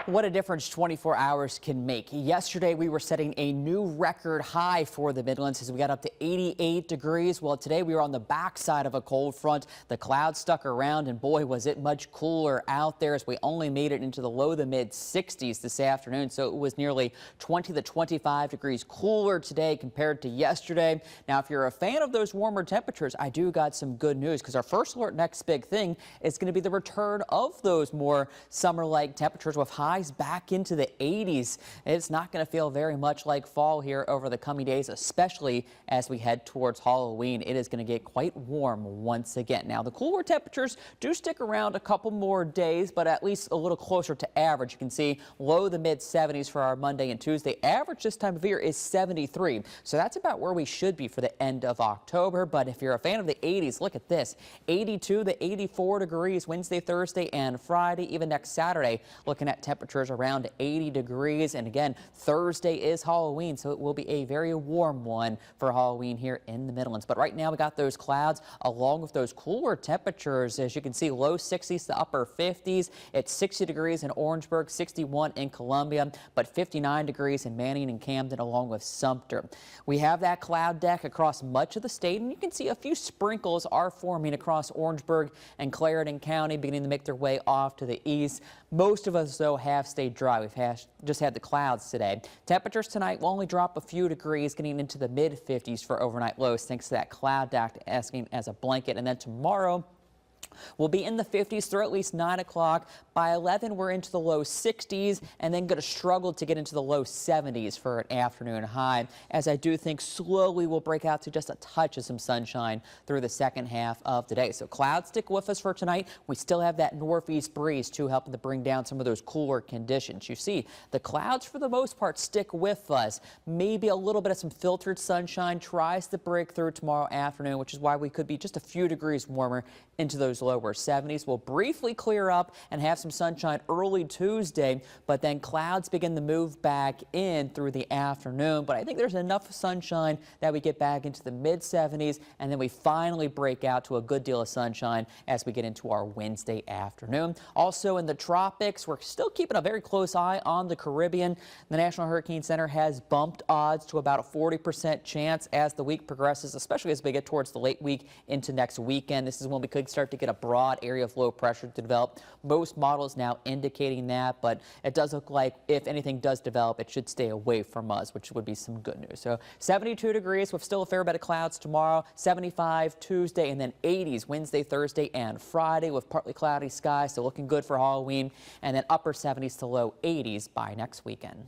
What a difference 24 hours can make. Yesterday, we were setting a new record high for the Midlands as we got up to 88 degrees. Well, today we were on the backside of a cold front. The clouds stuck around, and boy, was it much cooler out there as we only made it into the low to mid 60s this afternoon. So it was nearly 20 to 25 degrees cooler today compared to yesterday. Now, if you're a fan of those warmer temperatures, I do got some good news because our first alert next big thing is going to be the return of those more summer-like temperatures with highs back into the 80s. It's not going to feel very much like fall here over the coming days, especially as we head towards Halloween. It is going to get quite warm once again. Now, the cooler temperatures do stick around a couple more days, but at least a little closer to average. You can see low to mid 70s for our Monday and Tuesday. Average this time of year is 73. So that's about where we should be for the end of October. But if you're a fan of the 80s, look at this. 82 to 84 degrees Wednesday, Thursday, and Friday. Even next Saturday, looking at temperatures around 80 degrees. And again, Thursday is Halloween, so it will be a very warm one for Halloween here in the Midlands. But right now we got those clouds along with those cooler temperatures. As you can see, low 60s to upper 50s. It's 60 degrees in Orangeburg, 61 in Columbia, but 59 degrees in Manning and Camden along with Sumter. We have that cloud deck across much of the state, and you can see a few sprinkles are forming across Orangeburg and Clarendon County, beginning to make their way off to the east. Most of us, though, have stayed dry. We've just had the clouds today. Temperatures tonight will only drop a few degrees, getting into the mid 50s for overnight lows thanks to that cloud deck acting as a blanket. And then tomorrow, we'll be in the 50s through at least 9 o'clock. By 11, we're into the low 60s and then going to struggle to get into the low 70s for an afternoon high, as I do think slowly we'll break out to just a touch of some sunshine through the second half of the day. So clouds stick with us for tonight. We still have that northeast breeze too, helping to bring down some of those cooler conditions. You see, the clouds for the most part stick with us. Maybe a little bit of some filtered sunshine tries to break through tomorrow afternoon, which is why we could be just a few degrees warmer into those lower 70s. We'll briefly clear up and have some sunshine early Tuesday, but then clouds begin to move back in through the afternoon. But I think there's enough sunshine that we get back into the mid 70s, and then we finally break out to a good deal of sunshine as we get into our Wednesday afternoon. Also in the tropics, we're still keeping a very close eye on the Caribbean. The National Hurricane Center has bumped odds to about a 40% chance as the week progresses, especially as we get towards the late week into next weekend. This is when we could start to get a broad area of low pressure to develop. Most models now indicating that, but it does look like if anything does develop, it should stay away from us, which would be some good news. So 72 degrees with still a fair bit of clouds tomorrow, 75 Tuesday, and then 80s Wednesday, Thursday, and Friday with partly cloudy skies. So looking good for Halloween, and then upper 70s to low 80s by next weekend.